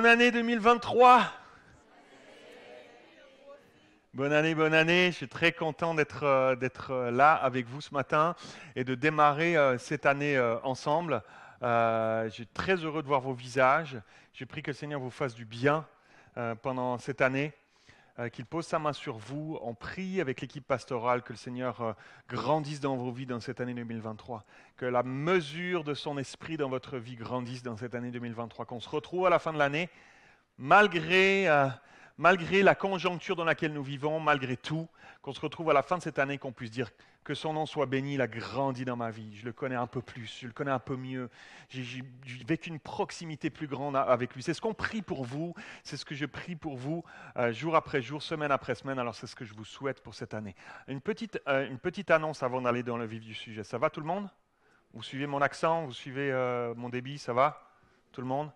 bonne année 2023. Bonne année. Je suis très content d'être là avec vous ce matin et de démarrer cette année ensemble. Je suis très heureux de voir vos visages. Je prie que le Seigneur vous fasse du bien pendant cette année, qu'il pose sa main sur vous. On prie avec l'équipe pastorale que le Seigneur grandisse dans vos vies dans cette année 2023, que la mesure de son esprit dans votre vie grandisse dans cette année 2023, qu'on se retrouve à la fin de l'année, malgré la conjoncture dans laquelle nous vivons, malgré tout, qu'on se retrouve à la fin de cette année, qu'on puisse dire que son nom soit béni, il a grandi dans ma vie, je le connais un peu plus, je le connais un peu mieux, j'ai vécu une proximité plus grande avec lui. C'est ce qu'on prie pour vous, c'est ce que je prie pour vous jour après jour, semaine après semaine, alors c'est ce que je vous souhaite pour cette année. Une petite annonce avant d'aller dans le vif du sujet. Ça va tout le monde? Vous suivez mon accent, vous suivez mon débit, ça va? Tout le monde?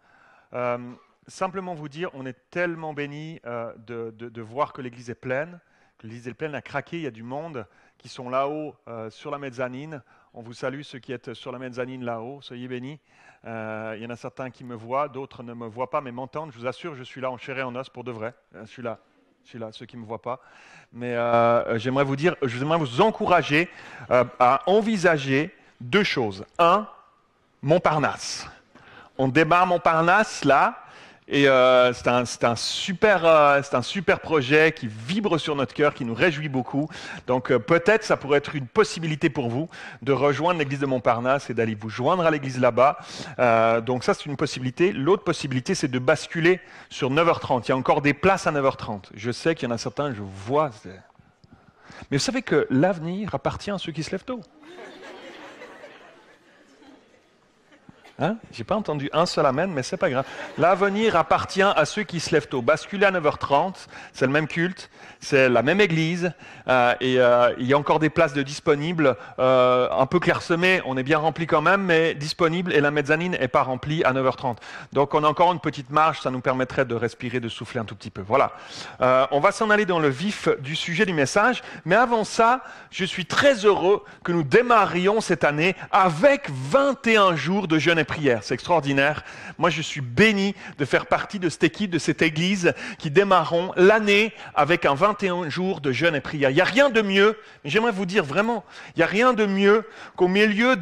Simplement vous dire, on est tellement bénis de voir que l'église est pleine, que l'église est pleine à craquer, il y a du monde qui sont là-haut sur la mezzanine. On vous salue ceux qui êtes sur la mezzanine là-haut, soyez bénis. Il y en a certains qui me voient, d'autres ne me voient pas, mais m'entendent. Je vous assure, je suis là en chair et en os pour de vrai. Je suis là, ceux qui ne me voient pas. Mais j'aimerais vous encourager à envisager deux choses. Un, Montparnasse. On démarre Montparnasse là. Et c'est un super projet qui vibre sur notre cœur, qui nous réjouit beaucoup. Donc peut-être ça pourrait être une possibilité pour vous de rejoindre l'église de Montparnasse et d'aller vous joindre à l'église là-bas. Donc ça c'est une possibilité. L'autre possibilité c'est de basculer sur 9h30. Il y a encore des places à 9h30. Je sais qu'il y en a certains, je vois. Mais vous savez que l'avenir appartient à ceux qui se lèvent tôt. Hein? J'ai pas entendu un seul amen, mais c'est pas grave. L'avenir appartient à ceux qui se lèvent tôt. Basculer à 9h30, c'est le même culte, c'est la même église, et il y a encore des places de disponibles, un peu clairsemées, on est bien rempli quand même, mais disponible, et la mezzanine n'est pas remplie à 9h30. Donc on a encore une petite marge, ça nous permettrait de respirer, de souffler un tout petit peu. Voilà. On va s'en aller dans le vif du sujet du message, mais avant ça, je suis très heureux que nous démarrions cette année avec 21 jours de jeûne et prière. C'est extraordinaire. Moi, je suis béni de faire partie de cette équipe, de cette église qui démarrons l'année avec un 21 jours de jeûne et prière. Il n'y a rien de mieux, mais j'aimerais vous dire vraiment, il n'y a rien de mieux qu'au milieu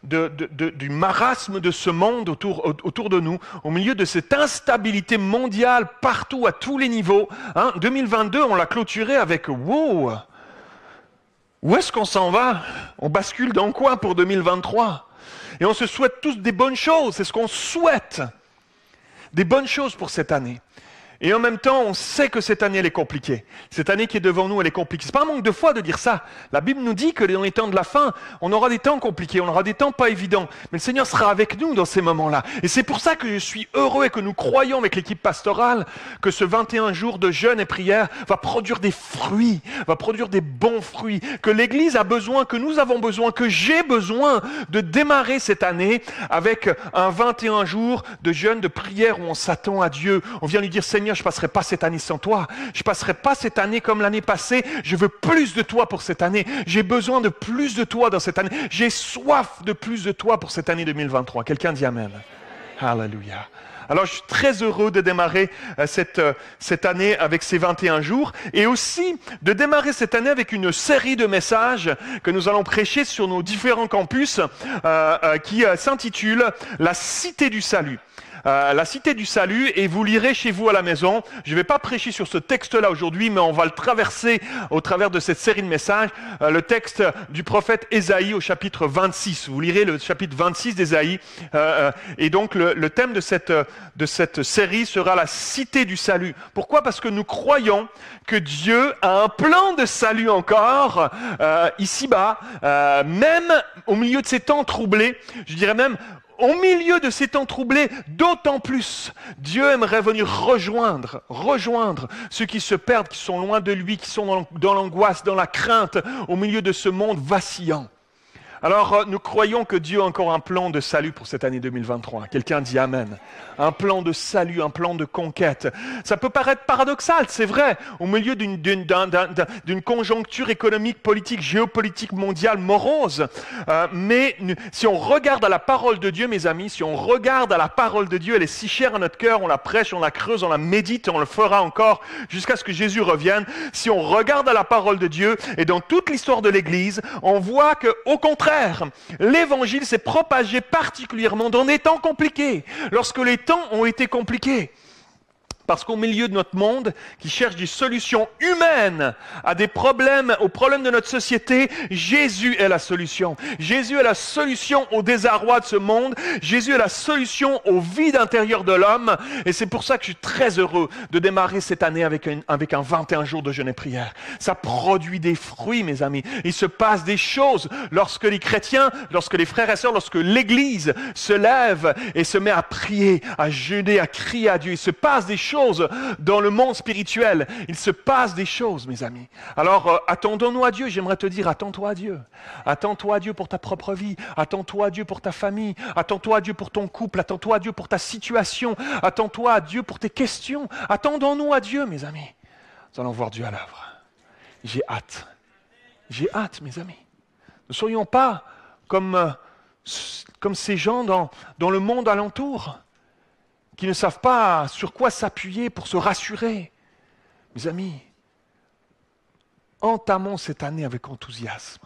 du marasme de ce monde autour de nous, au milieu de cette instabilité mondiale partout, à tous les niveaux. 2022, on l'a clôturé avec « wow ». Où est-ce qu'on s'en va? On bascule dans quoi pour 2023? Et on se souhaite tous des bonnes choses, c'est ce qu'on souhaite. Des bonnes choses pour cette année. Et en même temps, on sait que cette année, elle est compliquée. Cette année qui est devant nous, elle est compliquée. C'est pas un manque de foi de dire ça. La Bible nous dit que dans les temps de la fin, on aura des temps compliqués, on aura des temps pas évidents. Mais le Seigneur sera avec nous dans ces moments-là. Et c'est pour ça que je suis heureux et que nous croyons avec l'équipe pastorale que ce 21 jours de jeûne et prière va produire des fruits, va produire des bons fruits. Que l'Église a besoin, que nous avons besoin, que j'ai besoin de démarrer cette année avec un 21 jours de jeûne, de prière où on s'attend à Dieu. On vient lui dire, Seigneur, je ne passerai pas cette année sans toi. Je ne passerai pas cette année comme l'année passée. Je veux plus de toi pour cette année. J'ai besoin de plus de toi dans cette année. J'ai soif de plus de toi pour cette année 2023. Quelqu'un dit Amen. Alléluia. Alors, je suis très heureux de démarrer cette année avec ces 21 jours et aussi de démarrer cette année avec une série de messages que nous allons prêcher sur nos différents campus qui s'intitule « La Cité du Salut ». La Cité du Salut, et vous lirez chez vous à la maison. Je ne vais pas prêcher sur ce texte-là aujourd'hui, mais on va le traverser au travers de cette série de messages. Le texte du prophète Ésaïe au chapitre 26. Vous lirez le chapitre 26 d'Ésaïe. Et donc le thème de cette série sera la Cité du Salut. Pourquoi? Parce que nous croyons que Dieu a un plan de salut encore ici-bas, même au milieu de ces temps troublés. Je dirais même au milieu de ces temps troublés, d'autant plus, Dieu aimerait venir rejoindre ceux qui se perdent, qui sont loin de lui, qui sont dans l'angoisse, dans la crainte, au milieu de ce monde vacillant. Alors, nous croyons que Dieu a encore un plan de salut pour cette année 2023. Quelqu'un dit Amen. Un plan de salut, un plan de conquête. Ça peut paraître paradoxal, c'est vrai, au milieu d'une conjoncture économique, politique, géopolitique mondiale morose. Mais si on regarde à la parole de Dieu, mes amis, si on regarde à la parole de Dieu, elle est si chère à notre cœur, on la prêche, on la creuse, on la médite, on le fera encore jusqu'à ce que Jésus revienne. Si on regarde à la parole de Dieu et dans toute l'histoire de l'Église, on voit que, au contraire, l'Évangile s'est propagé particulièrement dans des temps compliqués, lorsque les temps ont été compliqués. Parce qu'au milieu de notre monde, qui cherche des solutions humaines à des problèmes, aux problèmes de notre société, Jésus est la solution. Jésus est la solution au désarroi de ce monde. Jésus est la solution au vide intérieur de l'homme. Et c'est pour ça que je suis très heureux de démarrer cette année avec un 21 jours de jeûne et prière. Ça produit des fruits, mes amis. Il se passe des choses lorsque les chrétiens, lorsque les frères et sœurs, lorsque l'Église se lève et se met à prier, à jeûner, à crier à Dieu. Il se passe des choses dans le monde spirituel. Il se passe des choses, mes amis. Alors, attendons-nous à Dieu. J'aimerais te dire, attends-toi à Dieu. Attends-toi à Dieu pour ta propre vie. Attends-toi à Dieu pour ta famille. Attends-toi à Dieu pour ton couple. Attends-toi à Dieu pour ta situation. Attends-toi à Dieu pour tes questions. Attendons-nous à Dieu, mes amis. Nous allons voir Dieu à l'œuvre. J'ai hâte. J'ai hâte, mes amis. Ne soyons pas comme ces gens dans le monde alentour, qui ne savent pas sur quoi s'appuyer pour se rassurer. Mes amis, entamons cette année avec enthousiasme,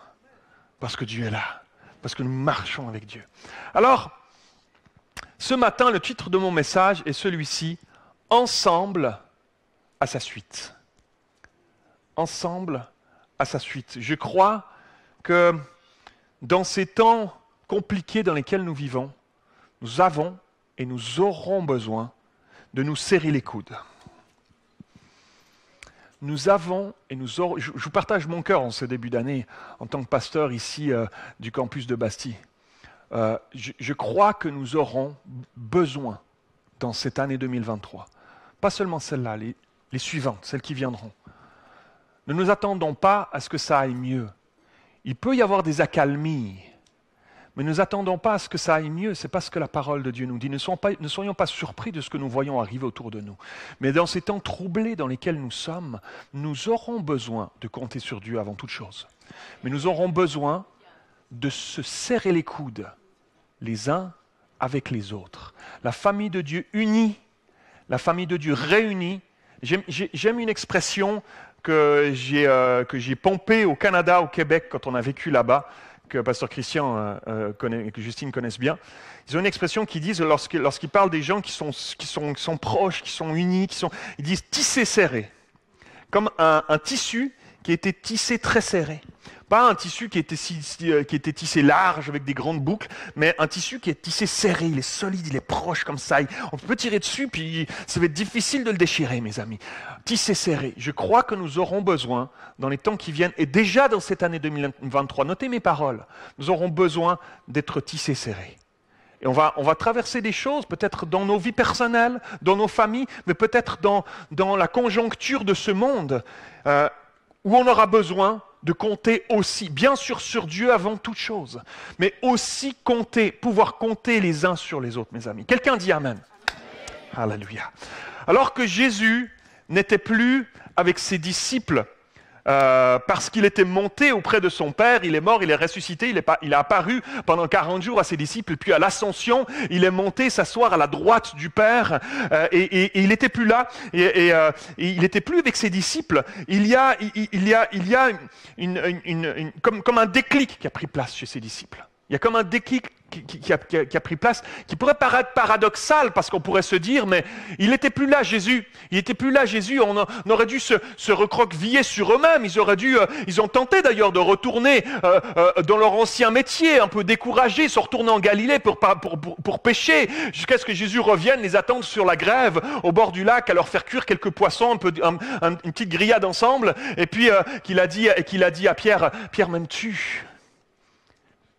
parce que Dieu est là, parce que nous marchons avec Dieu. Alors, ce matin, le titre de mon message est celui-ci, « Ensemble à sa suite ». Ensemble à sa suite. Je crois que dans ces temps compliqués dans lesquels nous vivons, nous avons et nous aurons besoin de nous serrer les coudes. Nous avons et nous aurons... Je vous partage mon cœur en ce début d'année, en tant que pasteur ici du campus de Bastille. Je crois que nous aurons besoin, dans cette année 2023, pas seulement celle-là, les suivantes, celles qui viendront. Ne nous attendons pas à ce que ça aille mieux. Il peut y avoir des accalmies, mais ne nous attendons pas à ce que ça aille mieux, c'est pas ce que la parole de Dieu nous dit. Ne soyons pas surpris de ce que nous voyons arriver autour de nous. Mais dans ces temps troublés dans lesquels nous sommes, nous aurons besoin de compter sur Dieu avant toute chose. Mais nous aurons besoin de se serrer les coudes, les uns avec les autres. La famille de Dieu unie, la famille de Dieu réunie. J'aime une expression que j'ai pompée au Canada, au Québec, quand on a vécu là-bas, que Pasteur Christian connaît, que Justine connaissent bien. Ils ont une expression qu'ils disent lorsqu'ils parlent des gens qui sont proches, qui sont unis, ils disent tisser serré, comme un tissu qui a été tissé très serré. Pas un tissu qui était tissé large avec des grandes boucles, mais un tissu qui est tissé serré, il est solide, il est proche comme ça. On peut tirer dessus, puis ça va être difficile de le déchirer, mes amis. Tissé serré. Je crois que nous aurons besoin, dans les temps qui viennent, et déjà dans cette année 2023, notez mes paroles, nous aurons besoin d'être tissés serrés. Et on va traverser des choses, peut-être dans nos vies personnelles, dans nos familles, mais peut-être dans la conjoncture de ce monde, où on aura besoin de compter aussi, bien sûr sur Dieu avant toute chose, mais aussi pouvoir compter les uns sur les autres, mes amis. Quelqu'un dit Amen. Alléluia. Alors que Jésus n'était plus avec ses disciples, parce qu'il était monté auprès de son Père, il est mort, il est ressuscité, il a apparu pendant 40 jours à ses disciples, puis à l'ascension, il est monté s'asseoir à la droite du Père, et il n'était plus là, et il n'était plus avec ses disciples. Il y a comme un déclic qui a pris place chez ses disciples. Il y a comme un déclic qui a pris place, qui pourrait paraître paradoxal, parce qu'on pourrait se dire, mais il n'était plus là, Jésus. Il n'était plus là, Jésus. On aurait dû se recroqueviller sur eux-mêmes. Ils ont tenté d'ailleurs de retourner dans leur ancien métier, un peu découragés, se retourner en Galilée pour pêcher, jusqu'à ce que Jésus revienne, les attendre sur la grève, au bord du lac, à leur faire cuire quelques poissons, une petite grillade ensemble, et puis qu'il a dit à Pierre, Pierre, m'aimes-tu?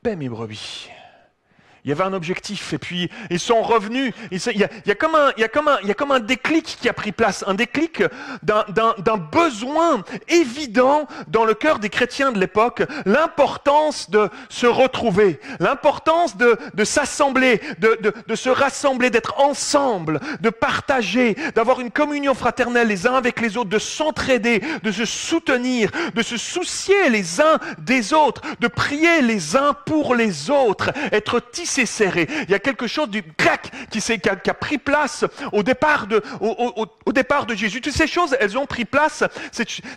Paie mes brebis. Il y avait un objectif, et puis ils sont revenus. Il y a comme un déclic qui a pris place, un déclic d'un besoin évident dans le cœur des chrétiens de l'époque, l'importance de se retrouver, l'importance de s'assembler, de se rassembler, d'être ensemble, de partager, d'avoir une communion fraternelle les uns avec les autres, de s'entraider, de se soutenir, de se soucier les uns des autres, de prier les uns pour les autres, être tissé serré. Il y a quelque chose du crac qui a pris place au départ de Jésus. Toutes ces choses, elles ont pris place.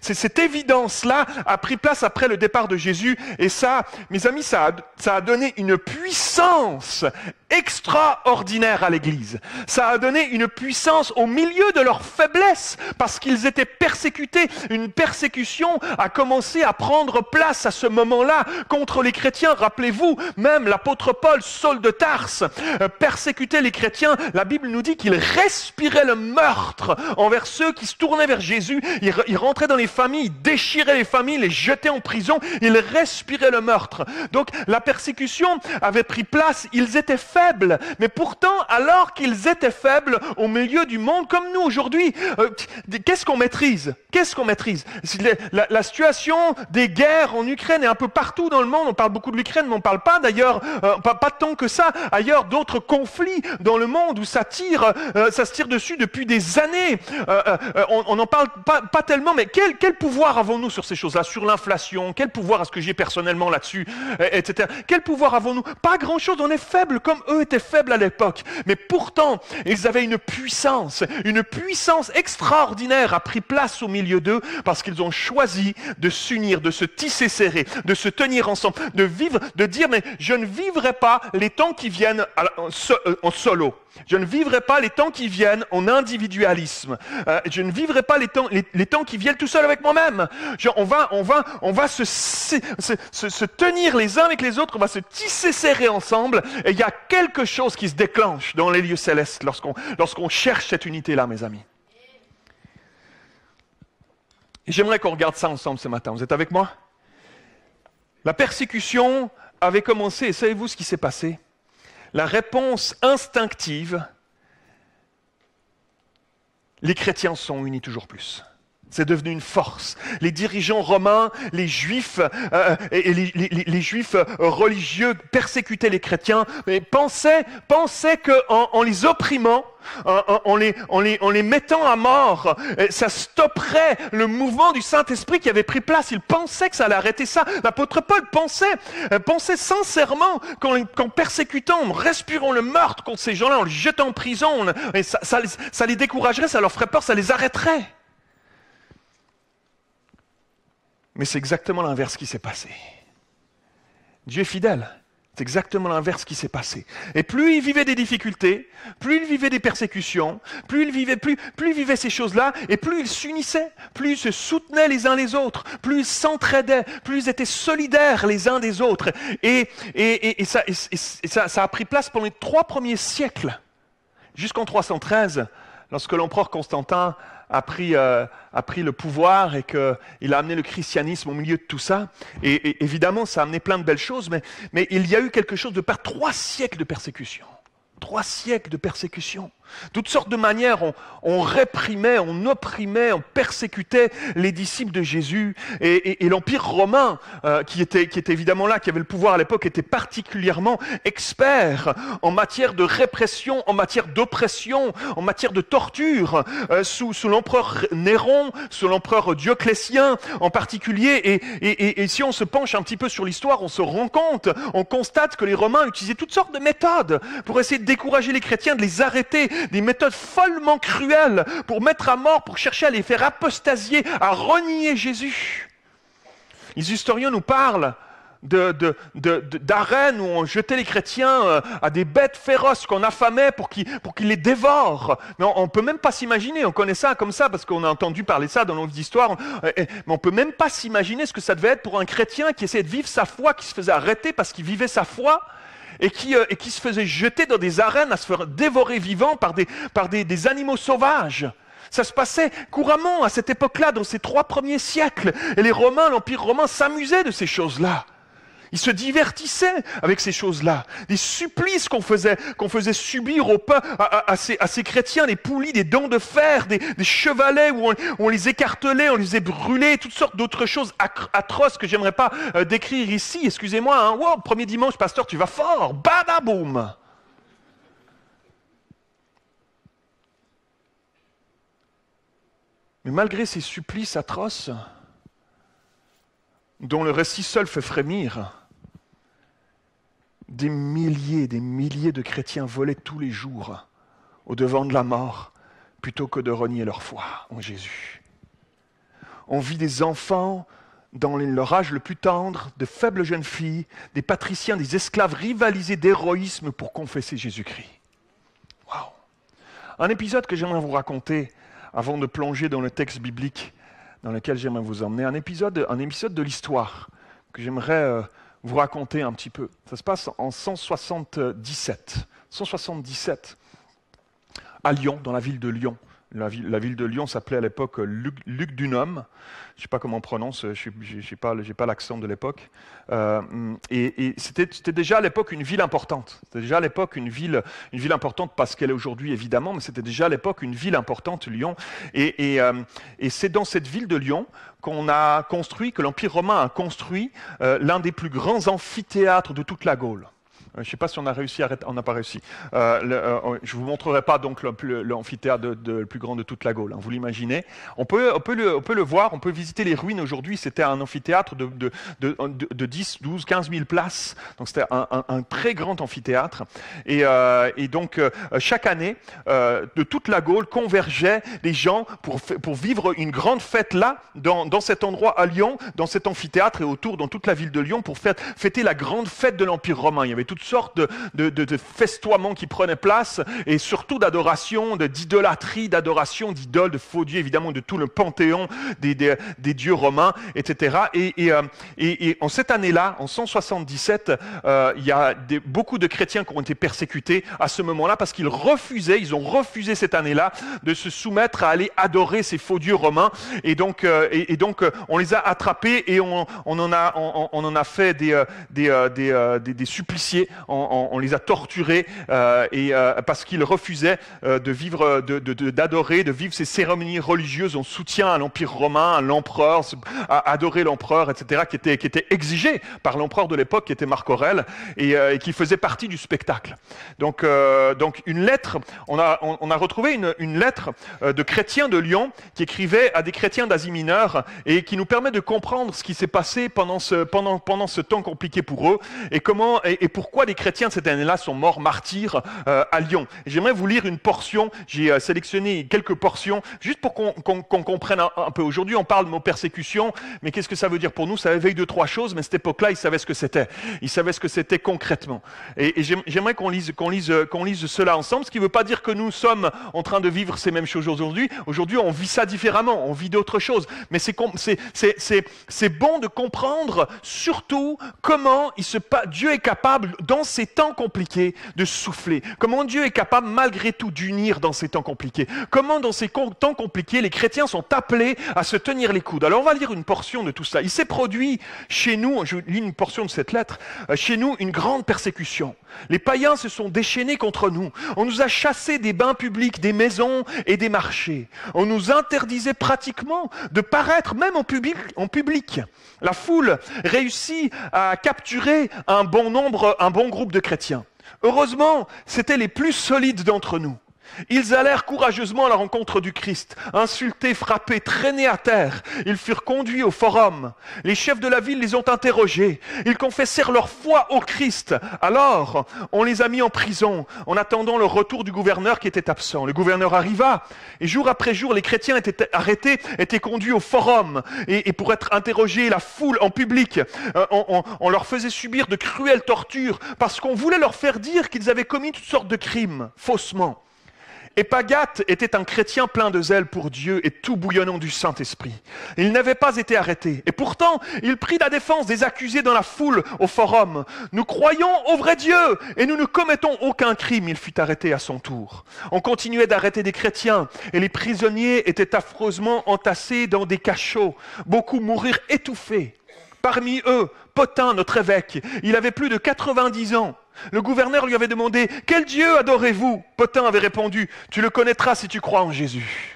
Cette évidence-là a pris place après le départ de Jésus. Et ça, mes amis, ça a donné une puissance extraordinaire à l'Église. Ça a donné une puissance au milieu de leur faiblesse parce qu'ils étaient persécutés. Une persécution a commencé à prendre place à ce moment-là contre les chrétiens. Rappelez-vous, même l'apôtre Paul, Saul de Tarse, persécutait les chrétiens. La Bible nous dit qu'il respirait le meurtre envers ceux qui se tournaient vers Jésus. Il rentrait dans les familles, il déchirait les familles, les jetait en prison. Il respirait le meurtre. Donc la persécution avait pris place. Ils étaient faibles, mais pourtant, alors qu'ils étaient faibles au milieu du monde comme nous aujourd'hui, qu'est-ce qu'on maîtrise? Qu'est-ce qu'on maîtrise? La situation des guerres en Ukraine et un peu partout dans le monde, on parle beaucoup de l'Ukraine, mais on ne parle pas d'ailleurs, pas tant que ça, ailleurs d'autres conflits dans le monde où ça se tire dessus depuis des années. On n'en parle pas tellement, mais quel pouvoir avons-nous sur ces choses-là, sur l'inflation? Quel pouvoir est-ce que j'ai personnellement là-dessus, etc. Quel pouvoir avons-nous? Pas grand-chose, on est faible comme eux étaient faibles à l'époque. Mais pourtant, ils avaient une puissance extraordinaire a pris place au milieu d'eux parce qu'ils ont choisi de s'unir, de se tisser serré, de se tenir ensemble, de vivre, de dire mais je ne vivrai pas les temps qui viennent en solo. Je ne vivrai pas les temps qui viennent en individualisme. Je ne vivrai pas les temps qui viennent tout seul avec moi-même. On va se tenir les uns avec les autres, on va se tisser serré ensemble. Et il y a quelque chose qui se déclenche dans les lieux célestes lorsqu'on cherche cette unité-là, mes amis. Et j'aimerais qu'on regarde ça ensemble ce matin. Vous êtes avec moi? La persécution avait commencé, et savez-vous ce qui s'est passé? La réponse instinctive, les chrétiens sont unis toujours plus. C'est devenu une force. Les dirigeants romains, les juifs et les juifs religieux persécutaient les chrétiens, mais pensaient qu'en les opprimant, en les mettant à mort, ça stopperait le mouvement du Saint-Esprit qui avait pris place. Ils pensaient que ça allait arrêter ça. L'apôtre Paul pensait sincèrement qu'en persécutant, en respirant le meurtre contre ces gens-là, en les jetant en prison, ça les découragerait, ça leur ferait peur, ça les arrêterait. Mais c'est exactement l'inverse qui s'est passé. Dieu est fidèle. C'est exactement l'inverse qui s'est passé. Et plus il vivait des difficultés, plus il vivait des persécutions, plus il vivait ces choses-là, et plus il s'unissait, plus ils se soutenaient les uns les autres, plus ils s'entraidaient, plus ils étaient solidaires les uns des autres. Et ça a pris place pendant les 3 premiers siècles, jusqu'en 313, lorsque l'empereur Constantin a pris le pouvoir et qu'il a amené le christianisme au milieu de tout ça. Et évidemment, ça a amené plein de belles choses, mais il y a eu quelque chose de par 3 siècles de persécution. 3 siècles de persécution. Toutes sortes de manières, on réprimait, on opprimait, on persécutait les disciples de Jésus. Et l'Empire romain, qui était évidemment là, qui avait le pouvoir à l'époque, était particulièrement expert en matière de répression, en matière d'oppression, en matière de torture, sous l'empereur Néron, sous l'empereur Dioclétien en particulier. Et si on se penche un petit peu sur l'histoire, on se rend compte, on constate que les Romains utilisaient toutes sortes de méthodes pour essayer de décourager les chrétiens, de les arrêter, des méthodes follement cruelles pour mettre à mort, pour chercher à les faire apostasier, à renier Jésus. Les historiens nous parlent d'arènes où on jetait les chrétiens à des bêtes féroces qu'on affamait pour qu'ils les dévorent. Mais on ne peut même pas s'imaginer, on connaît ça comme ça parce qu'on a entendu parler ça dans nos histoires, mais on ne peut même pas s'imaginer ce que ça devait être pour un chrétien qui essayait de vivre sa foi, qui se faisait arrêter parce qu'il vivait sa foi. Et qui se faisait jeter dans des arènes à se faire dévorer vivant par des animaux sauvages. Ça se passait couramment à cette époque-là, dans ces 3 premiers siècles. Et les Romains, l'Empire romain s'amusait de ces choses-là. Ils se divertissaient avec ces choses-là. Des supplices qu'on faisait subir à ces chrétiens, des poulies, des dents de fer, des chevalets où on les écartelait, on les faisait brûler, toutes sortes d'autres choses atroces que j'aimerais pas décrire ici. Excusez-moi, hein. Wow, premier dimanche, pasteur, tu vas fort. Badaboum. Mais malgré ces supplices atroces, dont le récit seul fait frémir, des milliers de chrétiens volaient tous les jours au devant de la mort plutôt que de renier leur foi en Jésus. On vit des enfants dans leur âge le plus tendre, de faibles jeunes filles, des patriciens, des esclaves rivaliser d'héroïsme pour confesser Jésus-Christ. Waouh! Un épisode que j'aimerais vous raconter avant de plonger dans le texte biblique dans lequel j'aimerais vous emmener, un épisode de l'histoire que j'aimerais vous raconter un petit peu. Ça se passe en 177. 177, à Lyon, dans la ville de Lyon. La ville de Lyon s'appelait à l'époque Lugdunum. Je ne sais pas comment on prononce, je n'ai pas l'accent de l'époque. Et c'était déjà à l'époque une ville importante. C'était déjà à l'époque une ville importante parce qu'elle est aujourd'hui évidemment, mais c'était déjà à l'époque une ville importante, Lyon. Et c'est dans cette ville de Lyon que l'Empire romain a construit l'un des plus grands amphithéâtres de toute la Gaule. Je ne sais pas si on a réussi on n'a pas réussi. Je ne vous montrerai pas donc l'amphithéâtre le plus grand de toute la Gaule, hein, vous l'imaginez. On peut le voir, on peut visiter les ruines aujourd'hui. C'était un amphithéâtre de 10, 12, 15 000 places. Donc c'était un très grand amphithéâtre. Et donc chaque année, de toute la Gaule convergeaient des gens pour vivre une grande fête là, dans cet endroit à Lyon, dans cet amphithéâtre et autour, dans toute la ville de Lyon, pour fêter la grande fête de l'Empire romain. Il y avait toutes sortes de festoiements qui prenaient place, et surtout d'adoration, d'idolâtrie, d'adoration d'idoles, de faux dieux, évidemment de tout le panthéon des dieux romains, etc. Et en cette année-là, en 177, il y a beaucoup de chrétiens qui ont été persécutés à ce moment-là parce ils ont refusé cette année-là de se soumettre à aller adorer ces faux dieux romains. Et donc, on les a attrapés et on en a fait des suppliciés. On les a torturés parce qu'ils refusaient d'adorer, de vivre ces cérémonies religieuses en soutien à l'Empire romain, à l'empereur, à adorer l'empereur, etc., qui était exigé par l'empereur de l'époque, qui était Marc Aurèle, et qui faisait partie du spectacle. Donc une lettre, on a retrouvé une lettre de chrétiens de Lyon qui écrivait à des chrétiens d'Asie mineure et qui nous permet de comprendre ce qui s'est passé pendant ce temps compliqué pour eux et pourquoi les chrétiens de cette année-là sont morts martyrs à Lyon. Et j'aimerais vous lire une portion, j'ai sélectionné quelques portions, juste pour qu'on comprenne un peu. Aujourd'hui, on parle de mot persécution, mais qu'est-ce que ça veut dire pour nous? Ça éveille deux, trois choses, mais à cette époque-là, ils savaient ce que c'était. Ils savaient ce que c'était concrètement. Et j'aimerais qu'on lise cela ensemble, ce qui ne veut pas dire que nous sommes en train de vivre ces mêmes choses aujourd'hui. Aujourd'hui, on vit ça différemment, on vit d'autres choses. Mais c'est bon de comprendre surtout comment Dieu est capable, dans ces temps compliqués, de souffler. Comment Dieu est capable, malgré tout, d'unir dans ces temps compliqués. Comment, dans ces temps compliqués, les chrétiens sont appelés à se tenir les coudes. Alors, on va lire une portion de tout ça. Il s'est produit chez nous, je lis une portion de cette lettre, chez nous, une grande persécution. Les païens se sont déchaînés contre nous. On nous a chassés des bains publics, des maisons et des marchés. On nous interdisait pratiquement de paraître même en public. La foule réussit à capturer un bon groupe de chrétiens. Heureusement, c'étaient les plus solides d'entre nous. Ils allèrent courageusement à la rencontre du Christ, insultés, frappés, traînés à terre. Ils furent conduits au forum. Les chefs de la ville les ont interrogés. Ils confessèrent leur foi au Christ. Alors, on les a mis en prison, en attendant le retour du gouverneur qui était absent. Le gouverneur arriva, et jour après jour, les chrétiens étaient arrêtés, étaient conduits au forum, et pour être interrogés, la foule en public. On leur faisait subir de cruelles tortures, parce qu'on voulait leur faire dire qu'ils avaient commis toutes sortes de crimes, faussement. Épagate était un chrétien plein de zèle pour Dieu et tout bouillonnant du Saint-Esprit. Il n'avait pas été arrêté. Et pourtant, il prit la défense des accusés dans la foule au forum. Nous croyons au vrai Dieu et nous ne commettons aucun crime. Il fut arrêté à son tour. On continuait d'arrêter des chrétiens et les prisonniers étaient affreusement entassés dans des cachots. Beaucoup mourirent étouffés. Parmi eux, Pothin, notre évêque, il avait plus de 90 ans. Le gouverneur lui avait demandé « Quel Dieu adorez-vous » Pothin avait répondu « Tu le connaîtras si tu crois en Jésus ».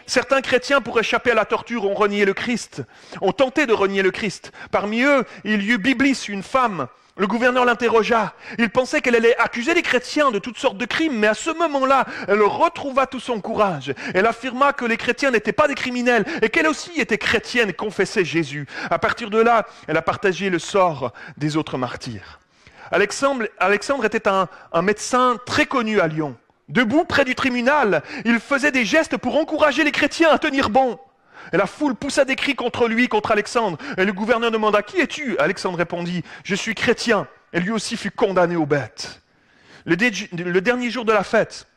Certains chrétiens, pour échapper à la torture, ont renié le Christ, ont tenté de renier le Christ. Parmi eux, il y eut Byblis, une femme. Le gouverneur l'interrogea. Il pensait qu'elle allait accuser les chrétiens de toutes sortes de crimes, mais à ce moment-là, elle retrouva tout son courage. Elle affirma que les chrétiens n'étaient pas des criminels et qu'elle aussi était chrétienne et confessait Jésus. À partir de là, elle a partagé le sort des autres martyrs. Alexandre était un médecin très connu à Lyon. Debout près du tribunal, il faisait des gestes pour encourager les chrétiens à tenir bon. Et la foule poussa des cris contre lui, contre Alexandre. Et le gouverneur demanda « Qui es-tu » Alexandre répondit « Je suis chrétien. » Et lui aussi fut condamné aux bêtes. Le dernier jour de la fête,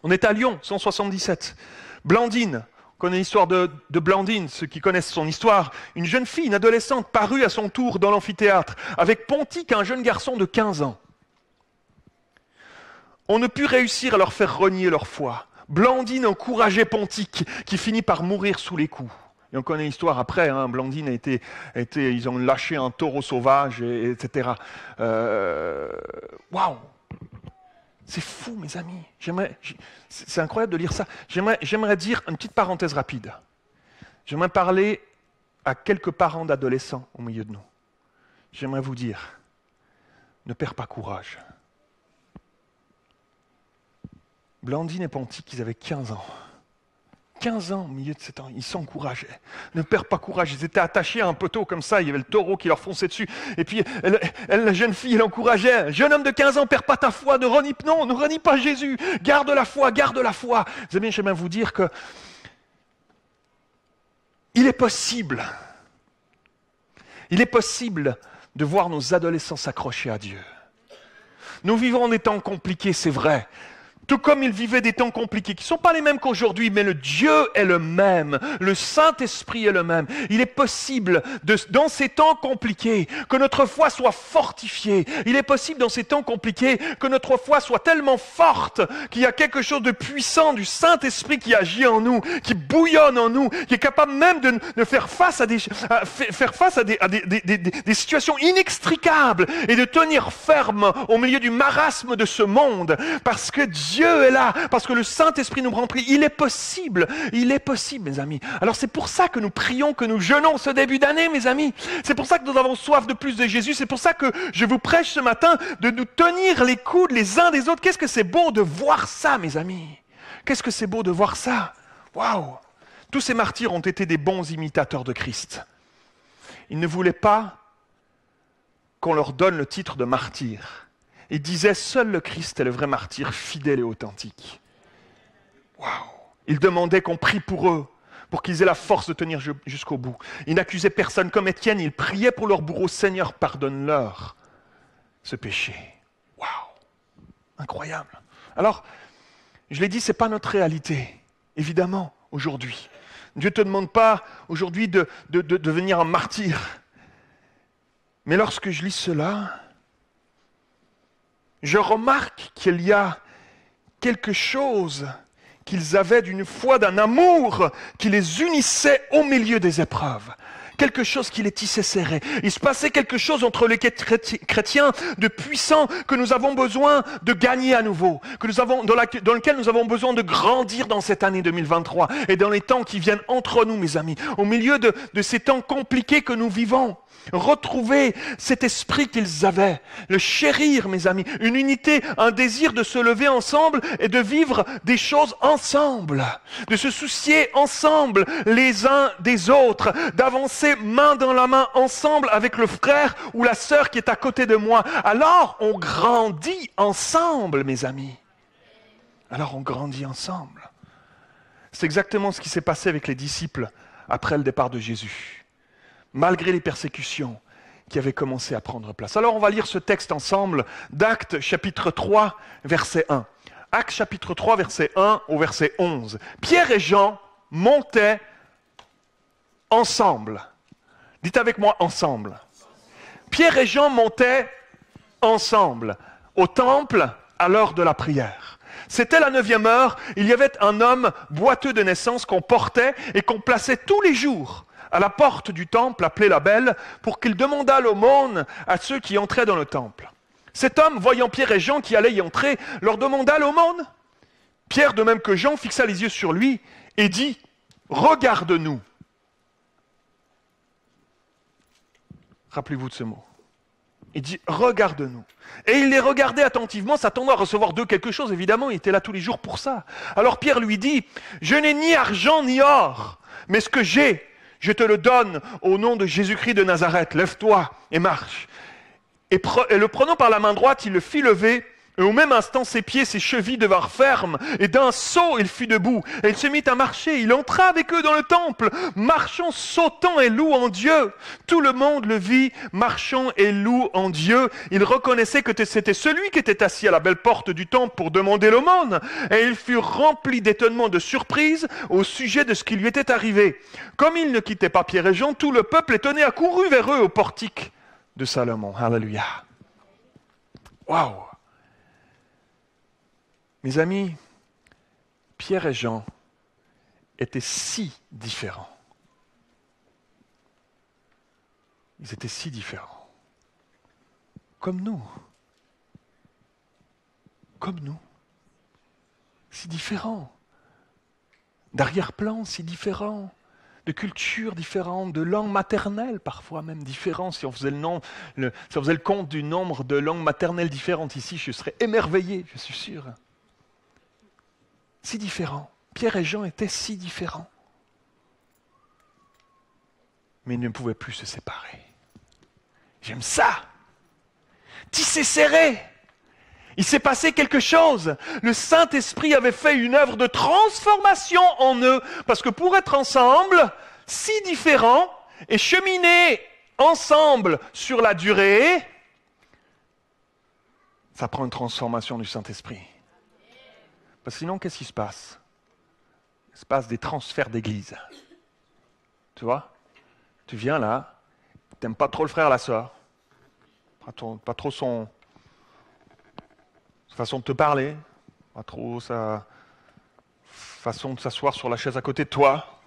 on est à Lyon, 177. Blandine, on connaît l'histoire de Blandine, ceux qui connaissent son histoire. Une jeune fille, une adolescente, parut à son tour dans l'amphithéâtre, avec Pontique, un jeune garçon de 15 ans. On ne put réussir à leur faire renier leur foi. Blandine encourageait Pontique, qui finit par mourir sous les coups. Et on connaît l'histoire après, hein, Blandine ils ont lâché un taureau sauvage, etc. Waouh! C'est fou, mes amis. C'est incroyable de lire ça. J'aimerais dire une petite parenthèse rapide. J'aimerais parler à quelques parents d'adolescents au milieu de nous. J'aimerais vous dire, ne perds pas courage. Blandine et Pontique, ils avaient 15 ans. 15 ans au milieu de ces temps, ils s'encourageaient. Ne perds pas courage, ils étaient attachés à un poteau comme ça, il y avait le taureau qui leur fonçait dessus. Et puis, la jeune fille, elle encourageait. Jeune homme de 15 ans, perds pas ta foi, ne renie pas Jésus. Garde la foi, garde la foi. Vous savez, j'aimerais vous dire que il est possible de voir nos adolescents s'accrocher à Dieu. Nous vivons des temps compliqués, c'est vrai. Tout comme ils vivaient des temps compliqués, qui ne sont pas les mêmes qu'aujourd'hui, mais le Dieu est le même, le Saint-Esprit est le même. Il est possible, dans ces temps compliqués, que notre foi soit fortifiée. Il est possible, dans ces temps compliqués, que notre foi soit tellement forte qu'il y a quelque chose de puissant du Saint-Esprit qui agit en nous, qui bouillonne en nous, qui est capable même de faire face à des situations inextricables et de tenir ferme au milieu du marasme de ce monde, parce que Dieu est là, parce que le Saint-Esprit nous remplit. Il est possible, mes amis. Alors c'est pour ça que nous prions, que nous jeûnons ce début d'année, mes amis. C'est pour ça que nous avons soif de plus de Jésus. C'est pour ça que je vous prêche ce matin de nous tenir les coudes les uns des autres. Qu'est-ce que c'est beau de voir ça, mes amis. Qu'est-ce que c'est beau de voir ça. Waouh. Tous ces martyrs ont été des bons imitateurs de Christ. Ils ne voulaient pas qu'on leur donne le titre de martyr. Il disait, seul le Christ est le vrai martyr, fidèle et authentique. Waouh! Il demandait qu'on prie pour eux, pour qu'ils aient la force de tenir jusqu'au bout. Il n'accusait personne comme Étienne, il priait pour leur bourreau. Seigneur, pardonne-leur ce péché. Waouh! Incroyable. Alors, je l'ai dit, ce n'est pas notre réalité, évidemment, aujourd'hui. Dieu ne te demande pas aujourd'hui de devenir un martyr. Mais lorsque je lis cela, je remarque qu'il y a quelque chose qu'ils avaient d'une foi, d'un amour qui les unissait au milieu des épreuves. Quelque chose qui les tissait serrés. Il se passait quelque chose entre les chrétiens de puissant que nous avons besoin de gagner à nouveau, dans lequel nous avons besoin de grandir dans cette année 2023 et dans les temps qui viennent entre nous, mes amis, au milieu de ces temps compliqués que nous vivons. Retrouver cet esprit qu'ils avaient, le chérir, mes amis, une unité, un désir de se lever ensemble et de vivre des choses ensemble, de se soucier ensemble les uns des autres, d'avancer main dans la main ensemble avec le frère ou la sœur qui est à côté de moi. Alors on grandit ensemble, mes amis. Alors on grandit ensemble. C'est exactement ce qui s'est passé avec les disciples après le départ de Jésus. Malgré les persécutions qui avaient commencé à prendre place. Alors on va lire ce texte ensemble d'Actes chapitre 3, verset 1. Actes chapitre 3, verset 1 au verset 11. Pierre et Jean montaient ensemble. Dites avec moi ensemble. Pierre et Jean montaient ensemble au temple à l'heure de la prière. C'était la 9e heure, il y avait un homme boiteux de naissance qu'on portait et qu'on plaçait tous les jours à la porte du temple, appelée la Belle, pour qu'il demandât l'aumône à ceux qui entraient dans le temple. Cet homme, voyant Pierre et Jean qui allaient y entrer, leur demanda l'aumône. Pierre, de même que Jean, fixa les yeux sur lui et dit « Regarde-nous ». Rappelez-vous de ce mot. Il dit « Regarde-nous ». Et il les regardait attentivement, s'attendant à recevoir d'eux quelque chose. Évidemment, il était là tous les jours pour ça. Alors Pierre lui dit « Je n'ai ni argent ni or, mais ce que j'ai, je te le donne au nom de Jésus-Christ de Nazareth. Lève-toi et marche. » Et le prenant par la main droite, il le fit lever. Et au même instant, ses pieds, ses chevilles devinrent fermes, et d'un saut, il fut debout. Et il se mit à marcher. Il entra avec eux dans le temple, marchant, sautant et louant Dieu. Tout le monde le vit, marchant et louant Dieu. Il reconnaissait que c'était celui qui était assis à la belle porte du temple pour demander l'aumône. Et il fut rempli d'étonnement, de surprise au sujet de ce qui lui était arrivé. Comme il ne quittait pas Pierre et Jean, tout le peuple étonné accourut vers eux au portique de Salomon. Alléluia. Waouh! Mes amis, Pierre et Jean étaient si différents. Ils étaient si différents. Comme nous. Comme nous. Si différents. D'arrière-plan, si différents. De cultures différentes, de langues maternelles parfois même différentes. Si on faisait si on faisait le compte du nombre de langues maternelles différentes ici, je serais émerveillé, je suis sûr. Si différents. Pierre et Jean étaient si différents. Mais ils ne pouvaient plus se séparer. J'aime ça. Tissé serré. Il s'est passé quelque chose. Le Saint-Esprit avait fait une œuvre de transformation en eux. Parce que pour être ensemble, si différents, et cheminer ensemble sur la durée, ça prend une transformation du Saint-Esprit. Parce que sinon, qu'est-ce qui se passe? Il se passe des transferts d'église. Tu vois? Tu viens là, tu n'aimes pas trop le frère, la sœur, pas trop sa façon de te parler, pas trop sa façon de s'asseoir sur la chaise à côté de toi,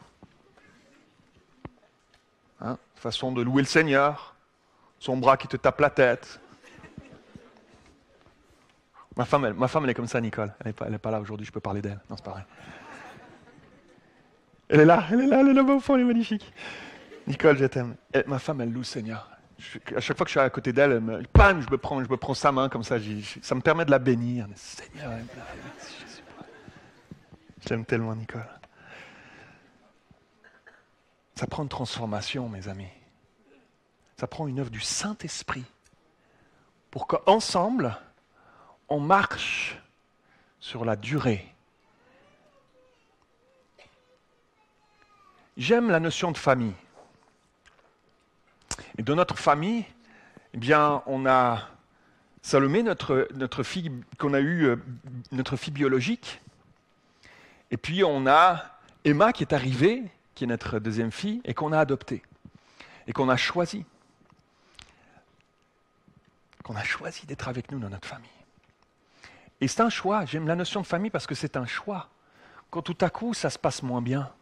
façon de louer le Seigneur, son bras qui te tape la tête. Ma femme, elle est comme ça, Nicole. Elle n'est pas là aujourd'hui, je peux parler d'elle. Non, c'est pas vrai. Elle est là-bas au fond, elle est magnifique. Nicole, je t'aime. Ma femme, elle loue le Seigneur. À chaque fois que je suis à côté d'elle, je me prends sa main comme ça. Ça me permet de la bénir. Seigneur, je l'aime tellement, Nicole. Ça prend une transformation, mes amis. Ça prend une œuvre du Saint-Esprit pour qu'ensemble, on marche sur la durée. J'aime la notion de famille. Et dans notre famille, eh bien, on a Salomé, notre fille qu'on a eue, notre fille biologique. Et puis on a Emma qui est arrivée, qui est notre deuxième fille, et qu'on a adoptée. Et qu'on a choisi. Qu'on a choisi d'être avec nous dans notre famille. Et c'est un choix. J'aime la notion de famille parce que c'est un choix. Quand tout à coup, ça se passe moins bien.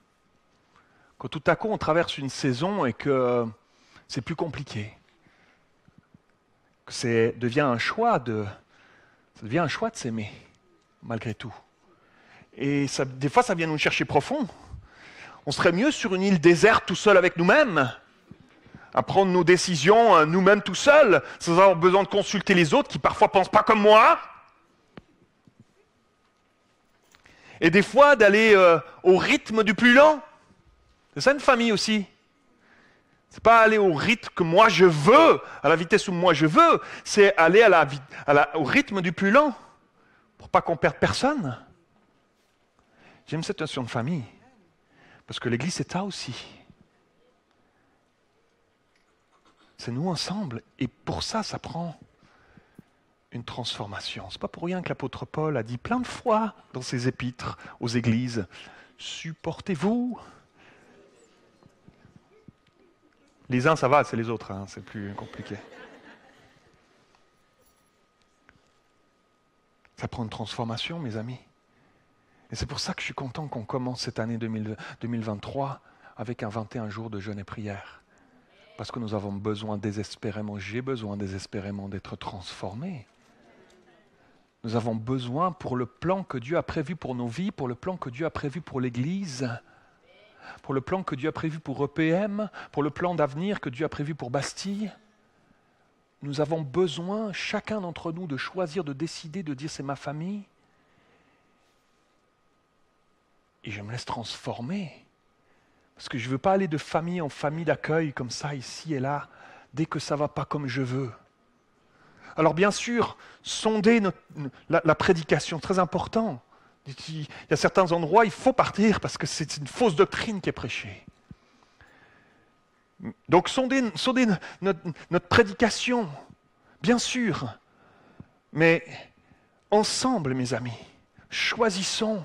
Quand tout à coup, on traverse une saison et que c'est plus compliqué. Que ça devient un choix de s'aimer, malgré tout. Et des fois, ça vient nous chercher profond. On serait mieux sur une île déserte tout seul avec nous-mêmes, à prendre nos décisions nous-mêmes tout seuls, sans avoir besoin de consulter les autres qui parfois ne pensent pas comme moi. Et des fois, d'aller au rythme du plus lent. C'est ça une famille aussi. C'est pas aller au rythme que moi je veux, à la vitesse où moi je veux, c'est aller au rythme du plus lent, pour pas qu'on perde personne. J'aime cette notion de famille, parce que l'Église c'est ça aussi. C'est nous ensemble, et pour ça, ça prend une transformation. C'est pas pour rien que l'apôtre Paul a dit plein de fois dans ses épîtres aux églises, supportez-vous. Les uns, ça va, c'est les autres, c'est plus compliqué. Ça prend une transformation, mes amis. Et c'est pour ça que je suis content qu'on commence cette année 2023 avec un 21 jours de jeûne et prière. Parce que nous avons besoin désespérément, j'ai besoin désespérément d'être transformé. Nous avons besoin pour le plan que Dieu a prévu pour nos vies, pour le plan que Dieu a prévu pour l'Église, pour le plan que Dieu a prévu pour EPM, pour le plan d'avenir que Dieu a prévu pour Bastille. Nous avons besoin, chacun d'entre nous, de choisir, de décider, de dire c'est ma famille. Et je me laisse transformer. Parce que je ne veux pas aller de famille en famille d'accueil comme ça, ici et là, dès que ça ne va pas comme je veux. Alors bien sûr, sonder la prédication, très important. Il y a certains endroits, il faut partir parce que c'est une fausse doctrine qui est prêchée. Donc sonder notre prédication, bien sûr. Mais ensemble, mes amis, choisissons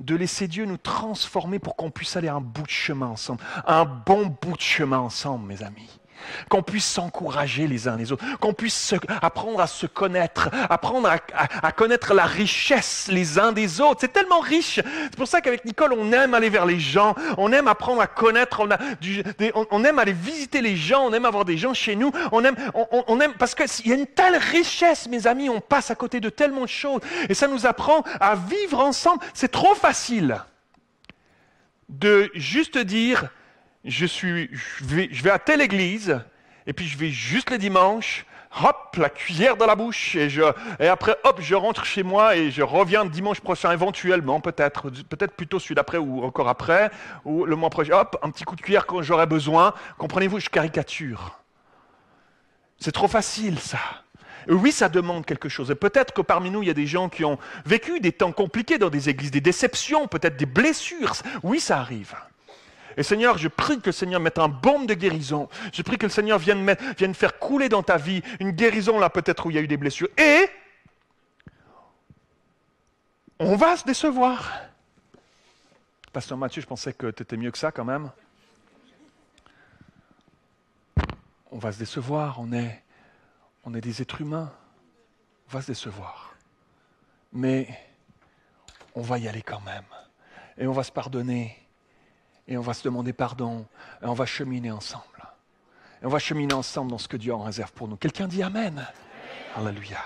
de laisser Dieu nous transformer pour qu'on puisse aller un bout de chemin ensemble, un bon bout de chemin ensemble, mes amis. Qu'on puisse s'encourager les uns les autres, qu'on puisse apprendre à se connaître, apprendre à connaître la richesse les uns des autres. C'est tellement riche. C'est pour ça qu'avec Nicole, on aime aller vers les gens, on aime apprendre à connaître, on aime aller visiter les gens, on aime avoir des gens chez nous, on aime parce qu'il y a une telle richesse, mes amis, on passe à côté de tellement de choses. Et ça nous apprend à vivre ensemble. C'est trop facile de juste dire... Je vais à telle église, et puis je vais juste les dimanches, hop, la cuillère dans la bouche, et après, hop, je rentre chez moi et je reviens dimanche prochain, éventuellement, peut-être plutôt celui d'après ou encore après, ou le mois prochain, hop, un petit coup de cuillère quand j'aurai besoin. Comprenez-vous, je caricature. C'est trop facile, ça. Et oui, ça demande quelque chose. Et peut-être que parmi nous, il y a des gens qui ont vécu des temps compliqués dans des églises, des déceptions, peut-être des blessures. Oui, ça arrive. Et Seigneur, je prie que le Seigneur mette un baume de guérison. Je prie que le Seigneur vienne faire couler dans ta vie une guérison là peut-être où il y a eu des blessures. Et on va se décevoir. Pasteur Mathieu, je pensais que tu étais mieux que ça quand même. On va se décevoir, on est des êtres humains. On va se décevoir. Mais on va y aller quand même. Et on va se pardonner. Et on va se demander pardon, et on va cheminer ensemble. Et on va cheminer ensemble dans ce que Dieu en réserve pour nous. Quelqu'un dit Amen. Alléluia.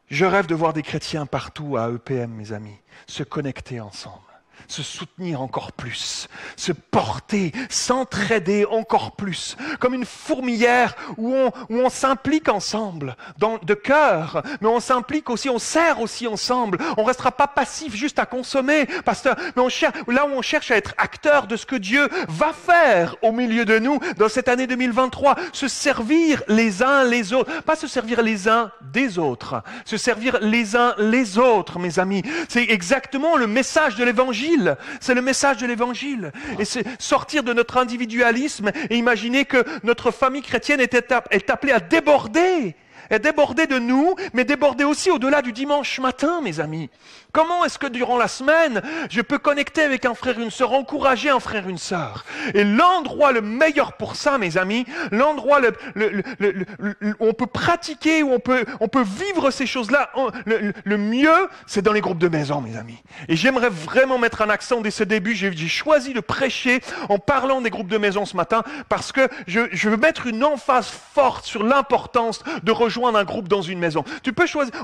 Je rêve de voir des chrétiens partout à EPM, mes amis, se connecter ensemble, se soutenir encore plus, se porter, s'entraider encore plus, comme une fourmilière où on s'implique ensemble, de cœur, mais on s'implique aussi, on sert aussi ensemble. On ne restera pas passif juste à consommer, pasteur, mais là où on cherche à être acteur de ce que Dieu va faire au milieu de nous dans cette année 2023, se servir les uns les autres, pas se servir les uns des autres, se servir les uns les autres, mes amis. C'est exactement le message de l'Évangile. C'est le message de l'Évangile. Et c'est sortir de notre individualisme et imaginer que notre famille chrétienne est appelée à déborder. Et déborder de nous, mais déborder aussi au-delà du dimanche matin, mes amis. Comment est-ce que durant la semaine, je peux connecter avec un frère, une sœur, encourager un frère, une sœur? Et l'endroit le meilleur pour ça, mes amis, l'endroit où on peut pratiquer, où on peut vivre ces choses-là, le mieux, c'est dans les groupes de maison, mes amis. Et j'aimerais vraiment mettre un accent dès ce début. J'ai choisi de prêcher en parlant des groupes de maison ce matin parce que je veux mettre une emphase forte sur l'importance de rejoindre un groupe dans une maison.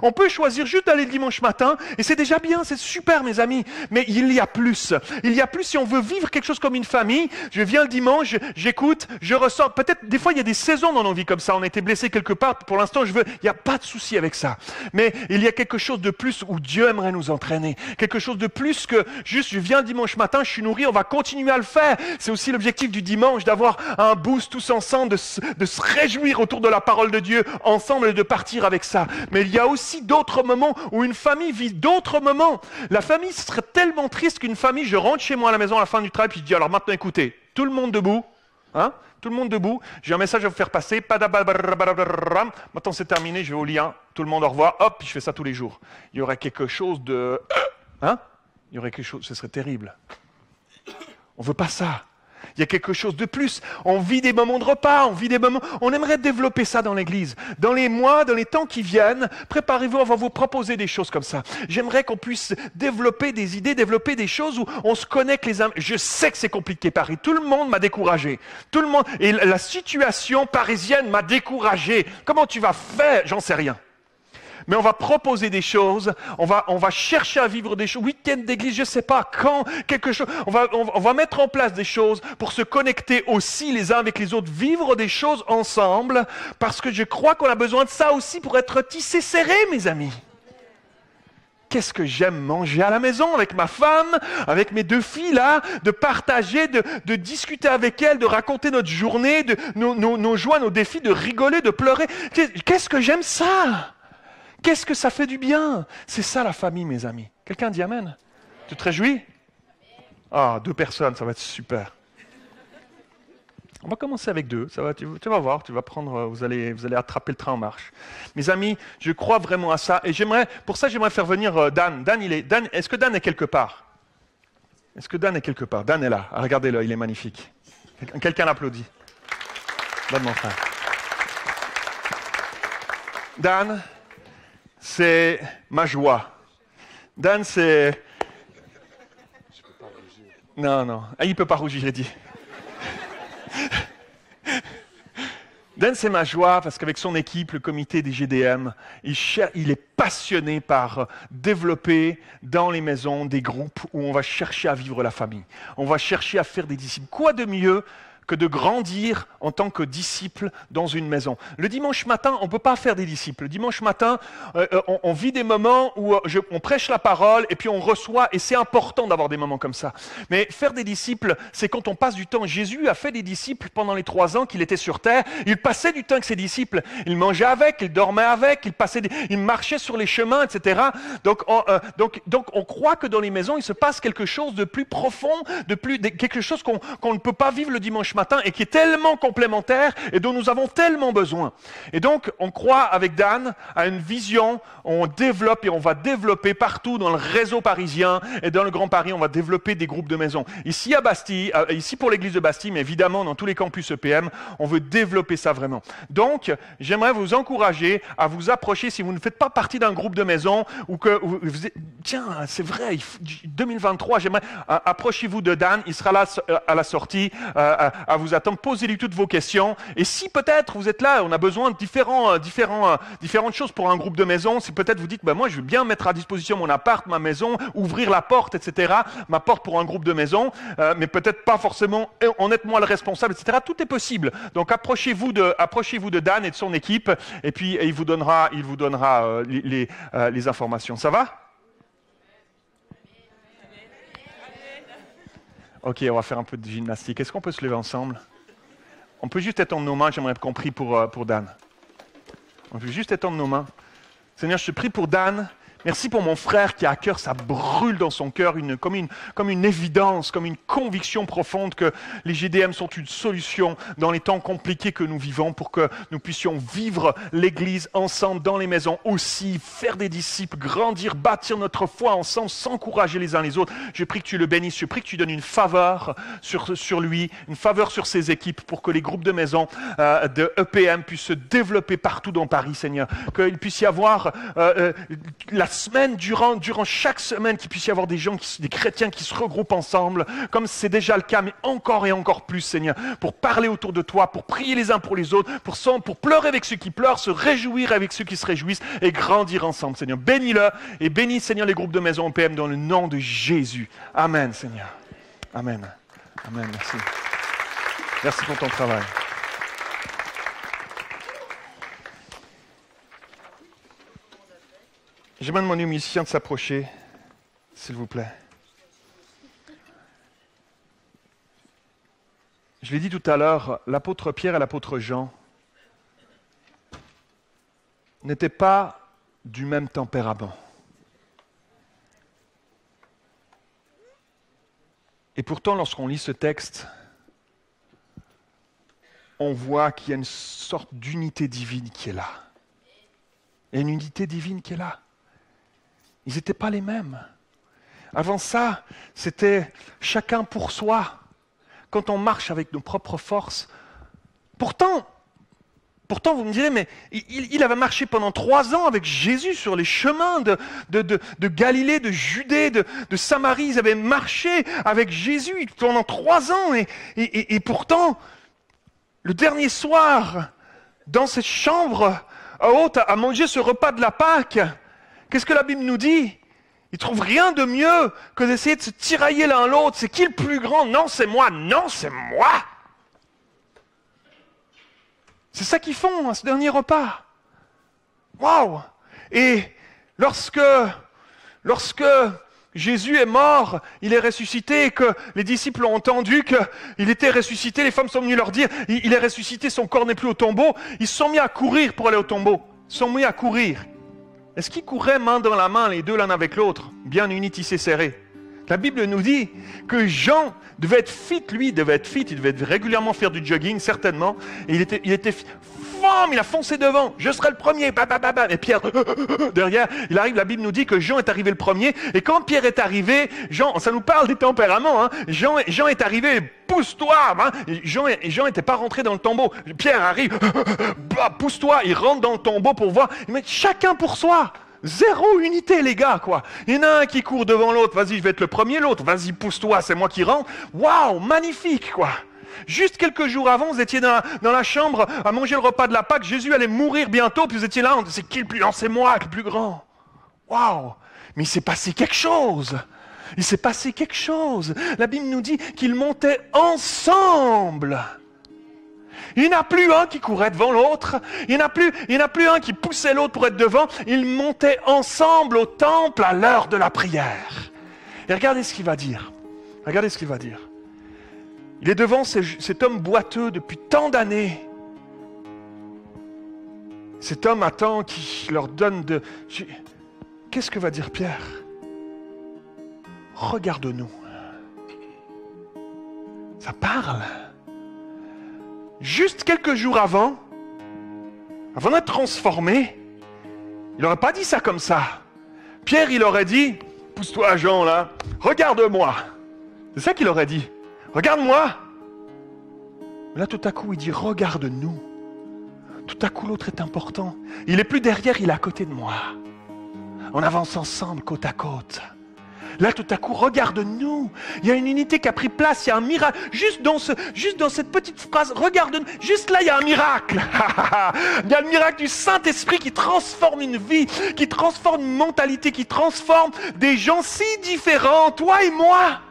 On peut choisir juste d'aller le dimanche matin et c'est déjà bien, c'est super mes amis, mais il y a plus. Il y a plus si on veut vivre quelque chose comme une famille. Je viens le dimanche, j'écoute, je ressens. Peut-être des fois il y a des saisons dans nos vies comme ça, on a été blessé quelque part, pour l'instant il n'y a pas de souci avec ça. Mais il y a quelque chose de plus où Dieu aimerait nous entraîner. Quelque chose de plus que juste je viens le dimanche matin, je suis nourri, on va continuer à le faire. C'est aussi l'objectif du dimanche, d'avoir un boost tous ensemble, de se réjouir autour de la parole de Dieu ensemble et de partir avec ça. Mais il y a aussi d'autres moments où une famille vit d'autres moments. La famille, ce serait tellement triste qu'une famille, je rentre chez moi à la maison à la fin du travail, puis je dis alors maintenant écoutez, tout le monde debout, hein, tout le monde debout, j'ai un message à vous faire passer, maintenant c'est terminé, je vais au lit, hein, tout le monde au revoir, hop, puis je fais ça tous les jours. Il y aurait quelque chose de... Hein? Il y aurait quelque chose, ce serait terrible. On ne veut pas ça. Il y a quelque chose de plus. On vit des moments de repas, on vit des moments... On aimerait développer ça dans l'Église. Dans les mois, dans les temps qui viennent, préparez-vous, on va vous proposer des choses comme ça. J'aimerais qu'on puisse développer des idées, développer des choses où on se connecte les uns. Je sais que c'est compliqué, Paris. Tout le monde m'a découragé. Tout le monde... Et la situation parisienne m'a découragé. Comment tu vas faire? J'en sais rien. Mais on va proposer des choses, on va chercher à vivre des choses, week-end d'église, je ne sais pas quand, quelque chose. On va mettre en place des choses pour se connecter aussi les uns avec les autres, vivre des choses ensemble, parce que je crois qu'on a besoin de ça aussi pour être tissé serré, mes amis. Qu'est-ce que j'aime manger à la maison avec ma femme, avec mes 2 filles là, de partager, de discuter avec elles, de raconter notre journée, de nos joies, nos défis, de rigoler, de pleurer. Qu'est-ce que j'aime ça? Qu'est-ce que ça fait du bien? C'est ça la famille, mes amis. Quelqu'un dit amen? Tu te réjouis? Ah, 2 personnes, ça va être super. On va commencer avec 2. Ça va, tu vas voir, tu vas prendre, vous allez attraper le train en marche. Mes amis, je crois vraiment à ça. Et pour ça, j'aimerais faire venir Dan. Dan, est-ce que Dan est quelque part? Est-ce que Dan est quelque part? Dan est là. Ah, regardez-le, il est magnifique. Quelqu'un l'applaudit. Donne mon frère. Dan, c'est ma joie. Dan, c'est... Je peux pas rougir. Non. Ah, il ne peut pas rougir, j'ai dit. Dan, c'est ma joie parce qu'avec son équipe, le comité des GDM, il est passionné par développer dans les maisons des groupes où on va chercher à vivre la famille. On va chercher à faire des disciples. Quoi de mieux que de grandir en tant que disciple dans une maison. Le dimanche matin, on ne peut pas faire des disciples. Le dimanche matin, on vit des moments où on prêche la parole et puis on reçoit, et c'est important d'avoir des moments comme ça. Mais faire des disciples, c'est quand on passe du temps. Jésus a fait des disciples pendant les 3 ans qu'il était sur terre. Il passait du temps avec ses disciples. Il mangeait avec, il dormait avec, il marchait sur les chemins, etc. Donc on croit que dans les maisons, il se passe quelque chose de plus profond, quelque chose qu'on ne peut pas vivre le dimanche matin et qui est tellement complémentaire et dont nous avons tellement besoin. Et donc, on croit avec Dan à une vision, on développe et on va développer partout dans le réseau parisien et dans le Grand Paris, on va développer des groupes de maisons. Ici à Bastille, ici pour l'église de Bastille, mais évidemment dans tous les campus EPM, on veut développer ça vraiment. Donc, j'aimerais vous encourager à vous approcher si vous ne faites pas partie d'un groupe de maison ou que tiens, c'est vrai, 2023, j'aimerais, approchez-vous de Dan, il sera là à la sortie, à vous attendre, posez-lui toutes vos questions. Et si peut-être vous êtes là, on a besoin de différentes choses pour un groupe de maison, si peut-être vous dites, moi je veux bien mettre à disposition mon appart, ma maison, ouvrir la porte, etc., ma porte pour un groupe de maison, mais peut-être pas forcément en être moi le responsable, etc. Tout est possible. Donc approchez-vous de Dan et de son équipe, et puis il vous donnera les informations. Ça va? Ok, on va faire un peu de gymnastique. Est-ce qu'on peut se lever ensemble? On peut juste étendre nos mains, j'aimerais qu'on prie pour Dan. On peut juste étendre nos mains. Seigneur, je te prie pour Dan. Merci pour mon frère qui a à cœur, ça brûle dans son cœur, comme une évidence, comme une conviction profonde que les GDM sont une solution dans les temps compliqués que nous vivons pour que nous puissions vivre l'Église ensemble dans les maisons aussi, faire des disciples, grandir, bâtir notre foi ensemble, s'encourager les uns les autres. Je prie que tu le bénisses, je prie que tu donnes une faveur sur lui, une faveur sur ses équipes pour que les groupes de maisons de EPM puissent se développer partout dans Paris, Seigneur. Qu'il puisse y avoir la semaine, durant chaque semaine, qu'il puisse y avoir des chrétiens qui se regroupent ensemble, comme c'est déjà le cas, mais encore et encore plus, Seigneur, pour parler autour de toi, pour prier les uns pour les autres, pour pleurer avec ceux qui pleurent, se réjouir avec ceux qui se réjouissent et grandir ensemble, Seigneur. Bénis-le et bénis, Seigneur, les groupes de maison OPM dans le nom de Jésus. Amen, Seigneur. Amen. Amen, merci. Merci pour ton travail. Je demande à mon musicien de s'approcher, s'il vous plaît. Je l'ai dit tout à l'heure, l'apôtre Pierre et l'apôtre Jean n'étaient pas du même tempérament. Et pourtant, lorsqu'on lit ce texte, on voit qu'il y a une sorte d'unité divine qui est là. Il y a une unité divine qui est là. Ils n'étaient pas les mêmes. Avant ça, c'était chacun pour soi. quand on marche avec nos propres forces. Pourtant, vous me direz, mais il avait marché pendant 3 ans avec Jésus sur les chemins de Galilée, de Judée, de Samarie. Ils avaient marché avec Jésus pendant 3 ans. Et pourtant, le dernier soir, dans cette chambre haute, à manger ce repas de la Pâque, qu'est-ce que la Bible nous dit? Ils ne trouvent rien de mieux que d'essayer de se tirailler l'un l'autre. C'est qui le plus grand? Non, c'est moi. Non, c'est moi. C'est ça qu'ils font à ce dernier repas. Waouh! Et lorsque Jésus est mort, il est ressuscité, et que les disciples ont entendu qu'il était ressuscité, les femmes sont venues leur dire, il est ressuscité, son corps n'est plus au tombeau, ils se sont mis à courir pour aller au tombeau. Ils se sont mis à courir. Est-ce qu'ils couraient main dans la main, les deux l'un avec l'autre, bien unis, tissés, serrés? La Bible nous dit que Jean devait être fit, il devait régulièrement faire du jogging, certainement, et il était femme, il a foncé devant, je serai le premier, et Pierre, derrière, il arrive, la Bible nous dit que Jean est arrivé le premier, et quand Pierre est arrivé, Jean, ça nous parle des tempéraments, hein, Jean est arrivé, pousse-toi, hein, Jean n'était pas rentré dans le tombeau, Pierre arrive, pousse-toi, il rentre dans le tombeau pour voir, mais chacun pour soi. Zéro unité, les gars, quoi. Il y en a un qui court devant l'autre. Vas-y, je vais être le premier, l'autre. Vas-y, pousse-toi, c'est moi qui rentre. Waouh, magnifique, quoi. Juste quelques jours avant, vous étiez dans la chambre à manger le repas de la Pâque. Jésus allait mourir bientôt, puis vous étiez là. C'est qui le plus grand? C'est moi, le plus grand. Waouh. Mais il s'est passé quelque chose. Il s'est passé quelque chose. La Bible nous dit qu'ils montaient ensemble. Il n'y en a plus un qui courait devant l'autre. Il n'y en a plus un qui poussait l'autre pour être devant. Ils montaient ensemble au temple à l'heure de la prière. Et regardez ce qu'il va dire. Regardez ce qu'il va dire. Il est devant cet homme boiteux depuis tant d'années. Cet homme attend qui leur donne de... Qu'est-ce que va dire Pierre? Regarde-nous. Ça parle. Juste quelques jours avant d'être transformé, il n'aurait pas dit ça comme ça. Pierre, il aurait dit, pousse-toi Jean là, regarde-moi. C'est ça qu'il aurait dit. Regarde-moi. Mais là, tout à coup, il dit, regarde-nous. Tout à coup, l'autre est important. Il n'est plus derrière, il est à côté de moi. On avance ensemble, côte à côte. Là, tout à coup, regarde-nous. Il y a une unité qui a pris place, il y a un miracle. Juste dans cette petite phrase, regarde-nous. Juste là, il y a un miracle. Il y a le miracle du Saint-Esprit qui transforme une vie, qui transforme une mentalité, qui transforme des gens si différents, toi et moi,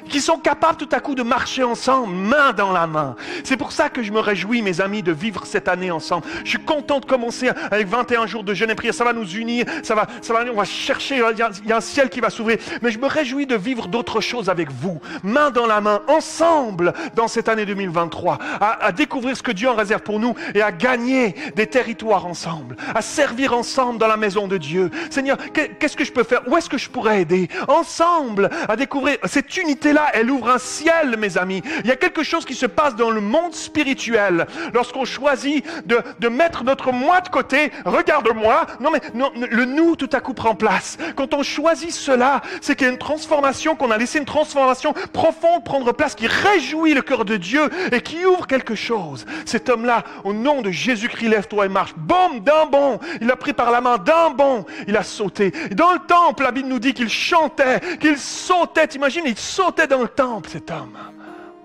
qui sont capables tout à coup de marcher ensemble, main dans la main. C'est pour ça que je me réjouis, mes amis, de vivre cette année ensemble. Je suis content de commencer avec 21 jours de jeûne et prière. Ça va nous unir, on va chercher, il y a un ciel qui va s'ouvrir. Mais je me réjouis de vivre d'autres choses avec vous, main dans la main, ensemble, dans cette année 2023, à découvrir ce que Dieu en réserve pour nous et à gagner des territoires ensemble, à servir ensemble dans la maison de Dieu. Seigneur, qu'est-ce que je peux faire? Où est-ce que je pourrais aider? Ensemble, à découvrir cette unité-là. Elle ouvre un ciel, mes amis. Il y a quelque chose qui se passe dans le monde spirituel lorsqu'on choisit de mettre notre moi de côté. Regarde-moi. Non, le nous tout à coup prend place. Quand on choisit cela, c'est qu'il y a une transformation, qu'on a laissé une transformation profonde prendre place, qui réjouit le cœur de Dieu et qui ouvre quelque chose. Cet homme-là, au nom de Jésus-Christ, lève-toi et marche. Boum, d'un bond. Il l'a pris par la main, d'un bond. Il a sauté. Et dans le temple, la Bible nous dit qu'il chantait, qu'il sautait. T'imagines, il sautait dans le temple, cet homme.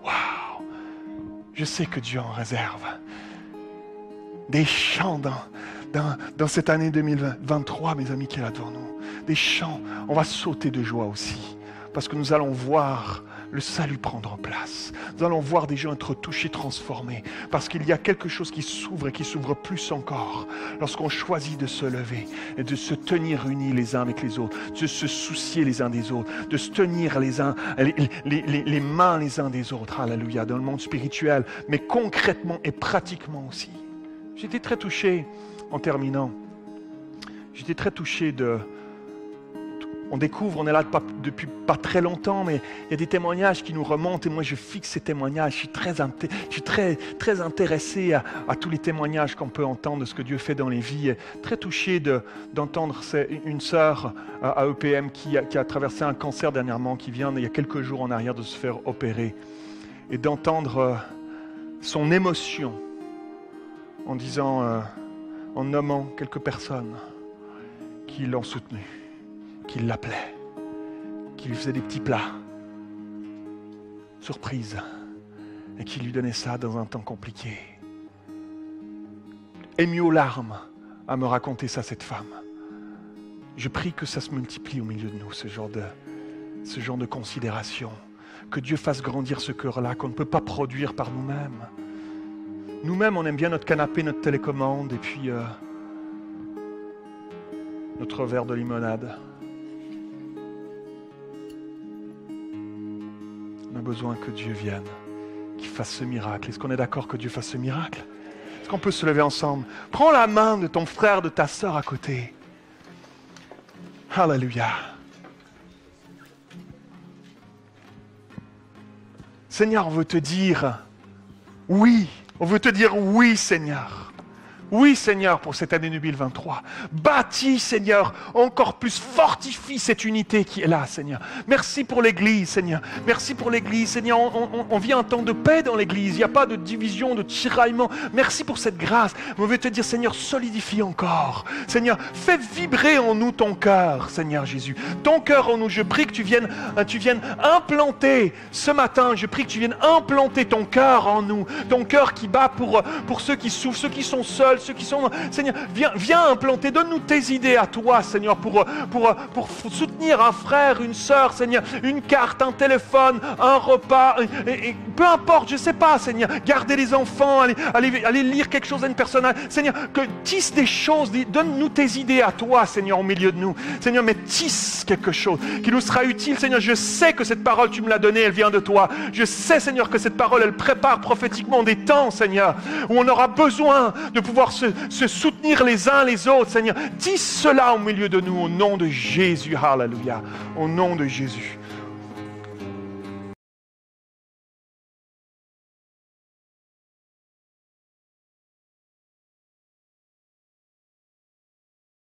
Waouh! Je sais que Dieu en réserve des chants dans cette année 2023, mes amis, qui est là devant nous. Des chants. On va sauter de joie aussi, parce que nous allons voir le salut prendre place. Nous allons voir des gens être touchés, transformés, parce qu'il y a quelque chose qui s'ouvre et qui s'ouvre plus encore lorsqu'on choisit de se lever et de se tenir unis les uns avec les autres, de se soucier les uns des autres, de se tenir les mains les uns des autres. Alléluia, dans le monde spirituel, mais concrètement et pratiquement aussi. J'étais très touché, en terminant, j'étais très touché de... On découvre, on est là depuis pas très longtemps, mais il y a des témoignages qui nous remontent et moi je fixe ces témoignages. Je suis très intéressé à tous les témoignages qu'on peut entendre de ce que Dieu fait dans les vies. Très touché d'entendre une sœur à EPM qui a traversé un cancer dernièrement, qui vient il y a quelques jours en arrière de se faire opérer. et d'entendre son émotion en disant, en nommant quelques personnes qui l'ont soutenu, qui l'appelaient, qui lui faisaient des petits plats, surprise, et qui lui donnaient ça dans un temps compliqué. Ému aux larmes à me raconter ça, cette femme. Je prie que ça se multiplie au milieu de nous, ce genre de considération. Que Dieu fasse grandir ce cœur-là, qu'on ne peut pas produire par nous-mêmes. Nous-mêmes, on aime bien notre canapé, notre télécommande, et puis notre verre de limonade. On a besoin que Dieu vienne, qu'il fasse ce miracle. Est-ce qu'on est d'accord que Dieu fasse ce miracle? Est-ce qu'on peut se lever ensemble? Prends la main de ton frère, de ta sœur à côté. Alléluia. Seigneur, on veut te dire oui. On veut te dire oui, Seigneur. Oui, Seigneur, pour cette année 2023. Bâtis, Seigneur, encore plus, fortifie cette unité qui est là, Seigneur. Merci pour l'Église, Seigneur. Merci pour l'Église, Seigneur. On vit un temps de paix dans l'Église. Il n'y a pas de division, de tiraillement. Merci pour cette grâce. On veut te dire, Seigneur, solidifie encore. Seigneur, fais vibrer en nous ton cœur, Seigneur Jésus. Ton cœur en nous. Je prie que tu viennes implanter ce matin. Je prie que tu viennes implanter ton cœur en nous. Ton cœur qui bat pour ceux qui souffrent, ceux qui sont seuls, ceux qui sont... Seigneur, viens implanter, donne-nous tes idées à toi, Seigneur, pour soutenir un frère, une sœur, Seigneur, une carte, un téléphone, un repas, et peu importe, je ne sais pas, Seigneur, garder les enfants, aller lire quelque chose à une personne, Seigneur, que tisse des choses, donne-nous tes idées à toi, Seigneur, au milieu de nous, Seigneur, mais tisse quelque chose qui nous sera utile, Seigneur. Je sais que cette parole, tu me l'as donnée, elle vient de toi. Je sais, Seigneur, que cette parole, elle prépare prophétiquement des temps, Seigneur, où on aura besoin de pouvoir se soutenir les uns les autres, Seigneur. Tisse cela au milieu de nous, au nom de Jésus. Alléluia. Au nom de Jésus.